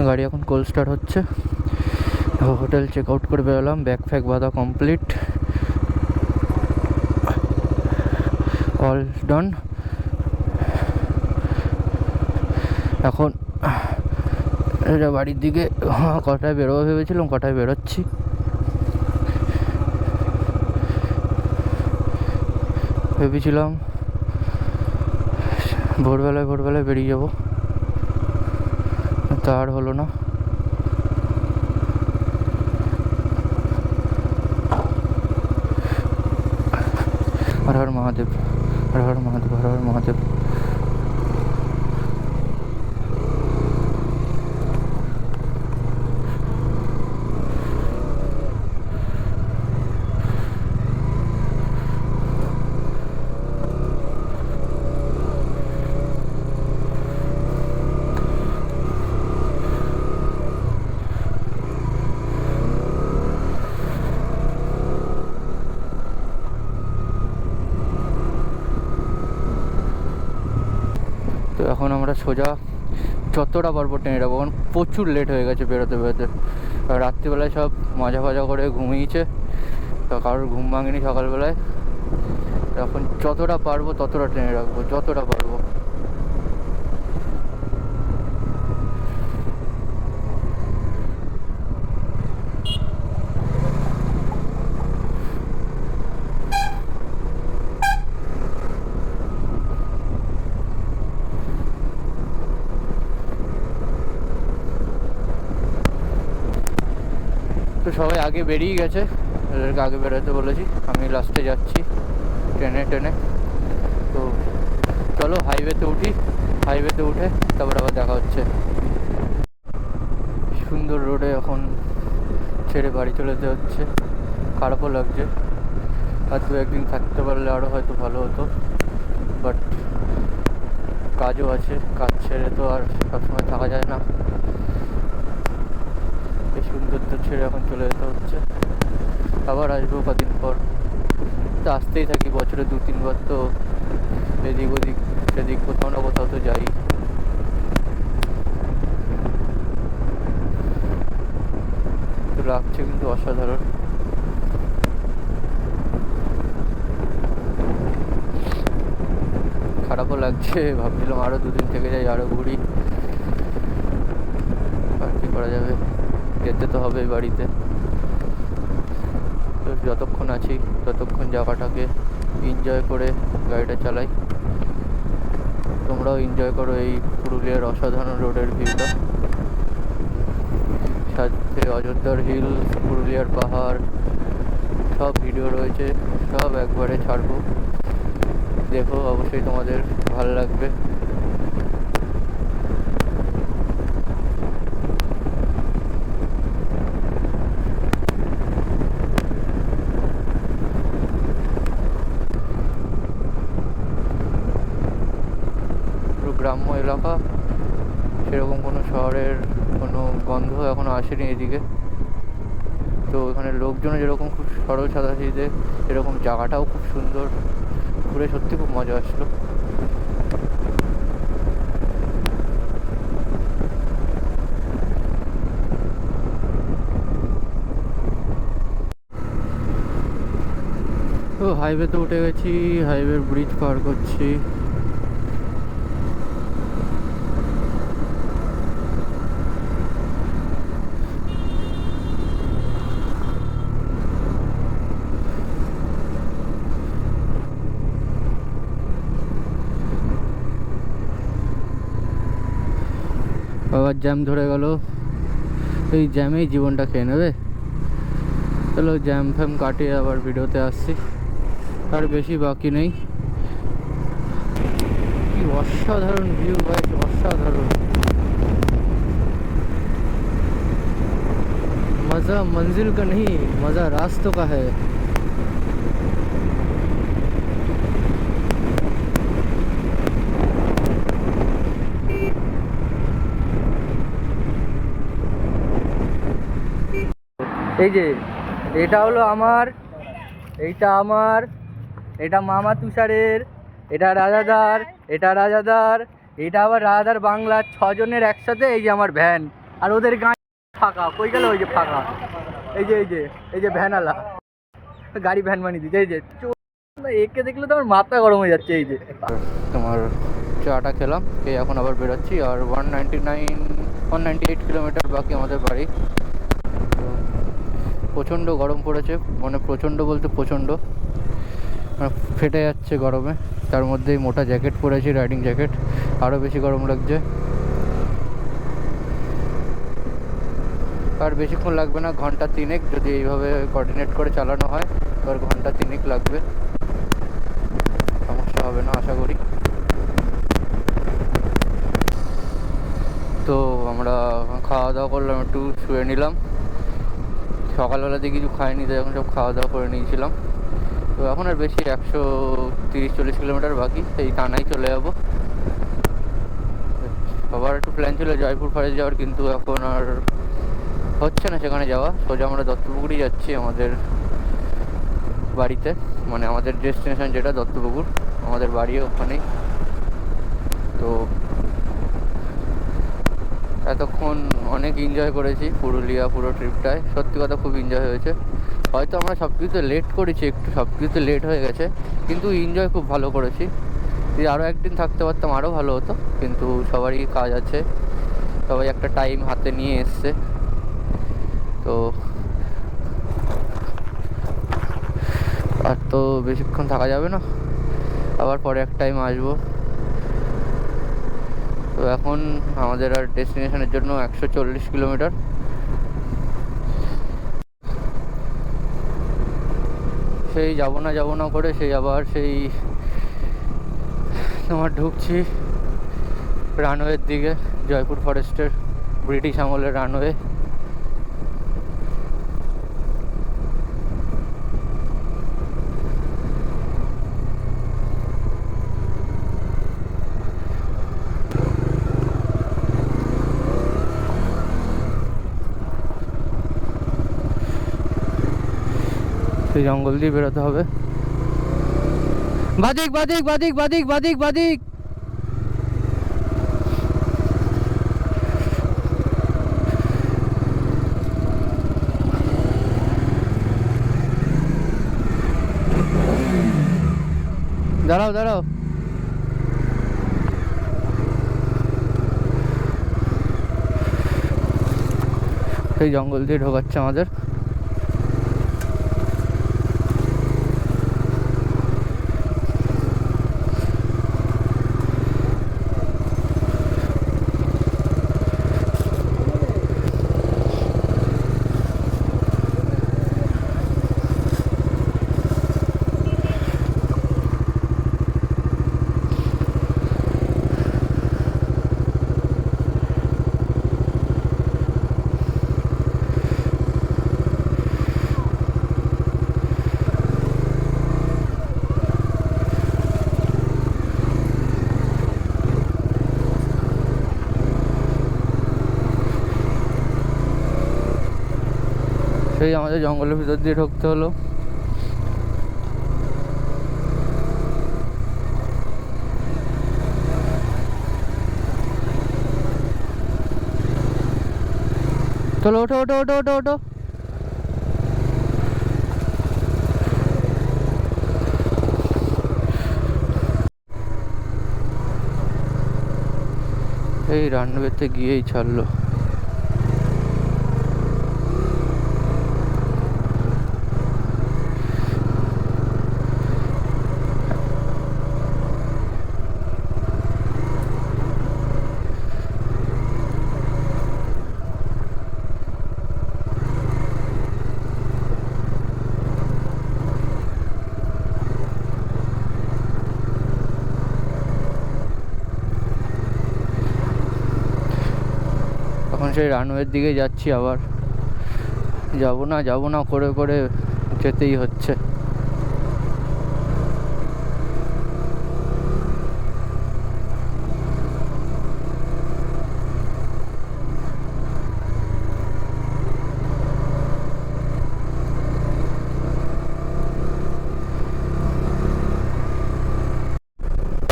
গাড়ি এখন cold start হচ্ছে। হোটেল চেক আউট করে বেরোলাম, ব্যাগ ফ্যাগ বাঁধা কমপ্লিট, অল ডান। এখন এটা বাড়ির দিকে কটায় বেরোবো ভেবেছিলাম, কটায় বেরোচ্ছি। ভেবেছিলাম ভোরবেলায় বেরিয়ে যাবো, তা আর হলো না। হর হর মহাদেব, হর হর মহাদেব, হর হর মহাদেব। তো এখন আমরা সোজা যতটা পারবো ট্রেনে যাবো, কারণ প্রচুর লেট হয়ে গেছে বেরোতে বেরোতে। রাত্রিবেলায় সব মাজা ফাজা করে ঘুমিয়েছে, তো কারোর ঘুম ভাঙেনি সকালবেলায়। এখন যতটা পারবো ততটা ট্রেনে রাখবো, যতটা পারবো। তো সবাই আগে বেরিয়ে গেছে, এদেরকে আগে বেরোতে বলেছি, আমি লাস্টে যাচ্ছি ট্রেনে। তো চলো হাইওয়েতে উঠি, হাইওয়েতে উঠে তারপর আবার দেখা হচ্ছে। সুন্দর রোডে এখন ছেড়ে বাড়ি চলে যেতে হচ্ছে, খারাপও লাগছে। আর দু একদিন থাকতে পারলে আরও হয়তো ভালো হতো, বাট কাজও আছে, কাজ ছেড়ে তো আর সবসময় থাকা যায় না। এই সৌন্দর্য ছেড়ে এখন চলে যেতে হচ্ছে, আবার আসবো কদিন পর। তো আসতেই থাকি, বছরে 2-3 বার তো এদিক ওদিক সেদিক কোথাও না কোথাও তো যাই। তো লাগছে কিন্তু অসাধারণ। খারাপও লাগছে, ভাবছিলাম আরও 2 দিন থেকে যাই, আরও ঘুরি, আর কি করা যাবে, যেতে তো হবে বাড়িতে। তো যতক্ষণ আছি ততক্ষণ জায়গাটাকে এনজয় করে গাড়িটা চালাই। তোমরাও এনজয় করো এই পুরুলিয়ার অসাধারণ রোডের ভিউটা, সাথে অযোধ্যার হিল, পুরুলিয়ার পাহাড়, সব ভিডিও রয়েছে, সব একবারে ছাড়বো, দেখো, অবশ্যই তোমাদের ভালো লাগবে। পুরো গ্রাম্য এলাকা, সেরকম কোনো শহরের কোনো গন্ধ এখনো আসেনি এদিকে। তো এখানে লোকজনও যেরকম খুব সরল সাদাসিধে, এরকম জায়গাটাও খুব সুন্দর, ঘুরে সত্যি খুব মজা আসলো। তো হাইওয়েতে উঠে গেছি, হাইওয়ে ব্রিজ পার করছি। আবার জ্যাম ধরে গেল, এই জ্যামেই জীবনটা খেয়ে নেবে। চলো জ্যাম ফ্যাম কাটিয়ে আবার ভিডিওতে আসছি, আর বেশি বাকি নেই। কি অসাধারণ ভিউ ভাই, অসাধারণ। मजा मंजिल का नहीं, मजा रास्तों का है। এই যে এটা হলো আমার, এইটা আমার, এটা মামা তুষারের, এটা রাজাদার, এটা রাজাদার, এটা আবার রাজাদার বাংলা, 6 জনের একসাথে। এই যে আমার ভ্যান, আর ওদের গাড়ি ফাঁকা, কই গেল ওই যে ফাঁকা, এই যে ভ্যানওয়ালা গাড়ি ভ্যান বানিয়ে দিচ্ছে, এই যে একে দেখলে তো আমার মাথা গরম হয়ে যাচ্ছে। এই যে তোমার চাটা খেলাম, খেয়ে এখন আবার বেরোচ্ছি। আর 198 কিলোমিটার বাকি আমাদের বাড়ি। প্রচণ্ড গরম পড়েছে, মানে প্রচণ্ড বলতে প্রচণ্ড, মানে ফেটে যাচ্ছে গরমে। তার মধ্যেই মোটা জ্যাকেট পরেছি, রাইডিং জ্যাকেট, আরও বেশি গরম লাগছে। আর বেশিক্ষণ লাগবে না, ঘন্টা 3 যদি এইভাবে কোঅর্ডিনেট করে চালানো হয়, এবার ঘন্টা 3 লাগবে, সমস্যা হবে না আশা করি। তো আমরা খাওয়া দাওয়া করলাম, একটু শুয়ে নিলাম। সকালবেলাতে কিছু খাইনি, তো এখন সব খাওয়া দাওয়া করে নিয়েছিলাম। তো এখন আর বেশি 130-140 কিলোমিটার বাকি, সেই টানাই চলে যাবো। সবার একটু প্ল্যান ছিল জয়পুর ফরেস্ট যাওয়ার, কিন্তু এখন আর হচ্ছে না সেখানে যাওয়া। সোজা আমরা দত্তপুকুরই যাচ্ছি আমাদের বাড়িতে, মানে আমাদের ডেস্টিনেশন যেটা দত্তপুকুর, আমাদের বাড়িও ওখানেই। তো এতক্ষণ অনেক এনজয় করেছি পুরুলিয়া পুরো ট্রিপটায়, সত্যি কথা খুব এনজয় হয়েছে। হয়তো আমরা সব কিছুতে লেট করেছি, একটু সব কিছুতে লেট হয়ে গেছে, কিন্তু এনজয় খুব ভালো করেছি। যদি আরও একদিন থাকতে পারতাম আরও ভালো হতো, কিন্তু সবারই কাজ আছে, সবাই একটা টাইম হাতে নিয়ে এসছে। তো আর তো বেশিক্ষণ থাকা যাবে না, আবার পরে এক টাইম আসবো। তো এখন আমাদের আর ডেস্টিনেশনের জন্য 140 কিলোমিটার। সেই যাবো না করে সেই আবার সেই তোমার ঢুকছি রানওয়ের দিকে, জয়পুর ফরেস্টের ব্রিটিশ আমলের রানওয়ে। সেই জঙ্গল দিয়ে বেরোতে হবে। বাদিক বাদিক বাদিক বাদিক বাদিক বাদিক। দাঁড়াও দাঁড়াও, সেই জঙ্গল দিয়ে ঢোকাচ্ছে আমাদের। সেই আমাদের জঙ্গলের ভিতর দিয়ে ঢুকতে হলো। চলো ওঠো ওঠো ওঠো ওঠো ওঠো। এই রানওয়েতে গিয়েই ছাড়লো। এখন সেই রানওয়ের দিকে যাচ্ছি, আবার যাবো না করে করে যেতেই হচ্ছে।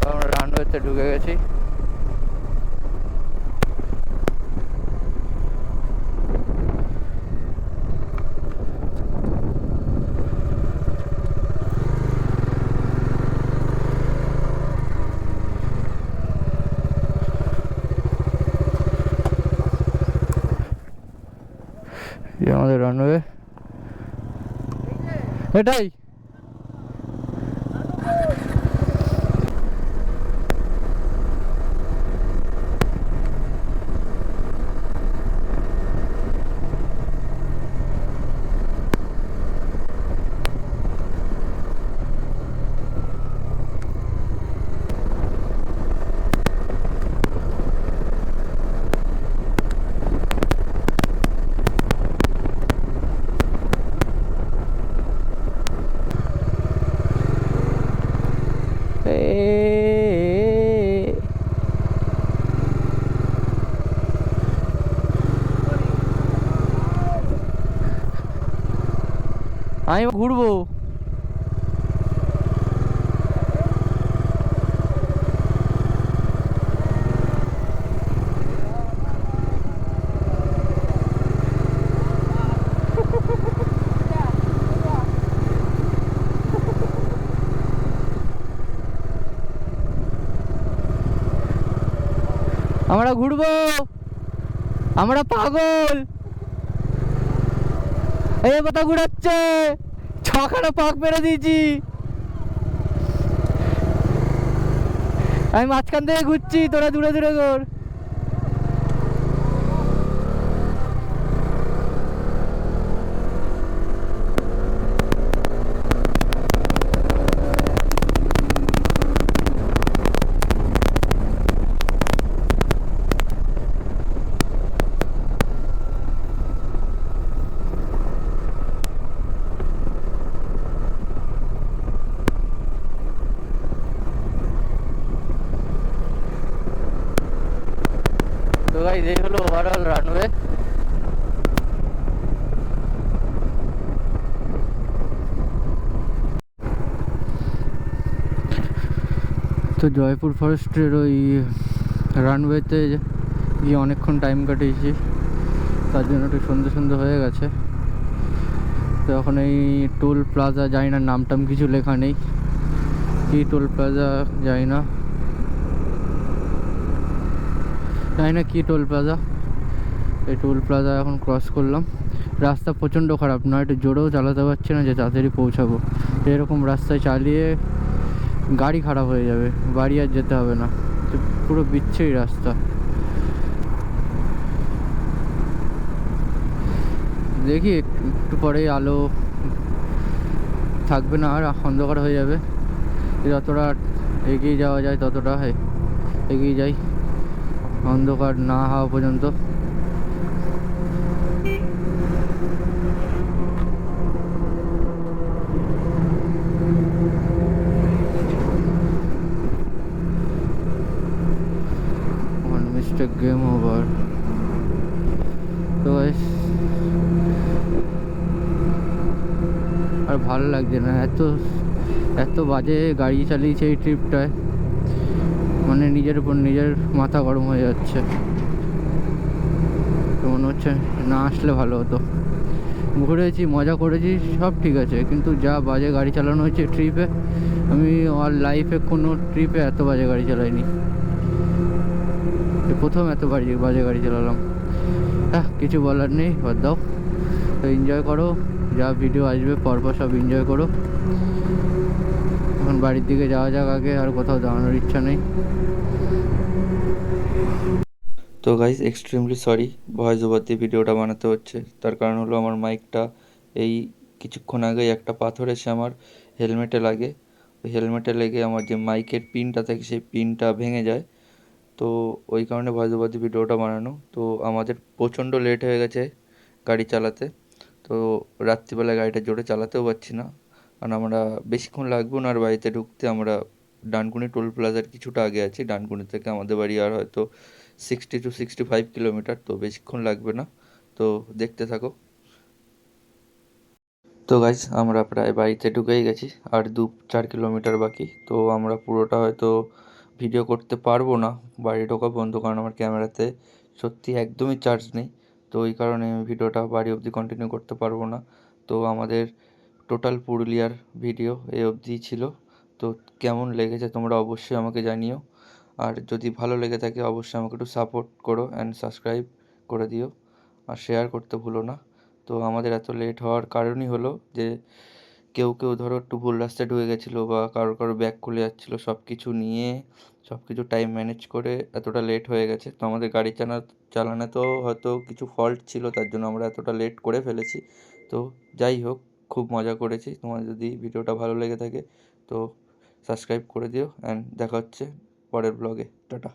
আমরা রানওয়েতে ঢুকে গেছি। এই আমাদের রানওয়ে, এটাই। আমি ঘুরবো। আমরা ঘুরবো, আমরা পাগল। এই কথা ঘুরাচ্ছে, ছখানা পাক মেরে দিয়েছি। আমি মাঝখান থেকে ঘুরছি, তোরা দূরে দূরে কর। তো গাইস, এই হলো ওভারঅল রানওয়ে। তো জয়পুর ফরেস্টের ওই রানওয়েতে গিয়ে অনেকক্ষণ টাইম কাটিয়েছি, তার জন্য একটু সন্ধে সন্ধে হয়ে গেছে। তো এখন এই টোল প্লাজা, জানি না নাম টাম কিছু লেখা নেই, কি টোল প্লাজা জানি না, কি টোল প্লাজা। এই টোল প্লাজা এখন ক্রস করলাম। রাস্তা প্রচণ্ড খারাপ, না একটু জোরেও চালাতে পারছি না যে তাড়াতাড়ি পৌঁছাবো। এরকম রাস্তায় চালিয়ে গাড়ি খারাপ হয়ে যাবে, বাড়ি আর যেতে হবে না। পুরো বিচ্ছিরি রাস্তা। দেখি একটু পরেই আলো থাকবে না, আর অন্ধকার হয়ে যাবে। যতটা এগিয়ে যাওয়া যায় ততটা এগিয়ে যাই, অন্ধকার না হওয়া পর্যন্ত। one mistake, game over. তো আর ভালো লাগছে না, এত বাজে গাড়ি চালিয়েছে এই ট্রিপটায়, মানে নিজের উপর নিজের মাথা গরম হয়ে যাচ্ছে। তো মনে হচ্ছে না আসলে ভালো হতো। ঘুরেছি, মজা করেছি, সব ঠিক আছে, কিন্তু যা বাজে গাড়ি চালানো হয়েছে ট্রিপে, আমি আমার লাইফে কোনো ট্রিপে এত বাজে গাড়ি চালাইনি। প্রথম এত বাজে গাড়ি চালালাম। হ্যাঁ, কিছু বলার নেই, বাদ দাও। তো এনজয় করো, যা ভিডিও আসবে পরপর সব এনজয় করো। এখন বাড়ির দিকে যাওয়া যাক আগে, আর কোথাও দাঁড়ানোর ইচ্ছা নেই। তো guys, extremely sorry voice over দিয়ে ভিডিওটা বানাতে হচ্ছে। তার কারণ হলো আমার মাইকটা এই কিছুক্ষণ আগেই একটা পাথর এসে আমার হেলমেটে লাগে। ওই হেলমেটে লেগে আমার যে মাইকের পিনটা থাকে সেই পিনটা ভেঙে যায়। তো ওই কারণে ভয়েস ওভার দিয়ে ভিডিওটা বানানো। তো আমাদের প্রচণ্ড লেট হয়ে গেছে গাড়ি চালাতে। তো রাত্রিবেলায় গাড়িটা জোরে চালাতেও পারছি না, কারণ আমরা বেশিক্ষণ লাগবেও না আর বাড়িতে ঢুকতে। আমরা ডানকুনি টোল প্লাজার কিছুটা আগে আছি, ডানকুনি থেকে আমাদের বাড়ি আর হয়তো 60 to 65 কিলোমিটার, তো বেশিক্ষণ লাগবে না। তো দেখতে থাকো। তো গাইস, আমরা প্রায় বাড়িতে ঢুকেই গেছি, আর 2-4 কিলোমিটার বাকি। তো আমরা পুরোটা হয়তো ভিডিও করতে পারবো না, বাড়ি ঢোকা বন্ধ, কারণ আমার ক্যামেরাতে সত্যি একদমই চার্জ নেই। তো ওই কারণে আমি ভিডিওটা বাড়ি অবধি কন্টিনিউ করতে পারবো না। তো আমাদের টোটাল পুরুলিয়ার ভিডিও এই অবধিই ছিল। তো কেমন লেগেছে তোমরা অবশ্যই আমাকে জানিও, আর যদি ভালো লেগে থাকে অবশ্যই আমাকে একটু সাপোর্ট করো অ্যান্ড সাবস্ক্রাইব করে দিও, আর শেয়ার করতে ভুলো না। তো আমাদের এত লেট হওয়ার কারণই হলো যে কেউ কেউ ধরো একটু ভুল রাস্তায় ঢুকে গেছিলো বা কারো ব্যাগ খুলে যাচ্ছিলো, সব কিছু নিয়ে সব কিছু টাইম ম্যানেজ করে এতটা লেট হয়ে গেছে। তো আমাদের গাড়ি চালানোতেও হয়তো কিছু ফল্ট ছিল, তার জন্য আমরা এতটা লেট করে ফেলেছি। তো যাই হোক, খুব মজা করেছি। তোমার যদি ভিডিওটা ভালো লেগে থাকে তো সাবস্ক্রাইব করে দিও, অ্যান্ড দেখা হচ্ছে পরের ব্লগে। টাটা।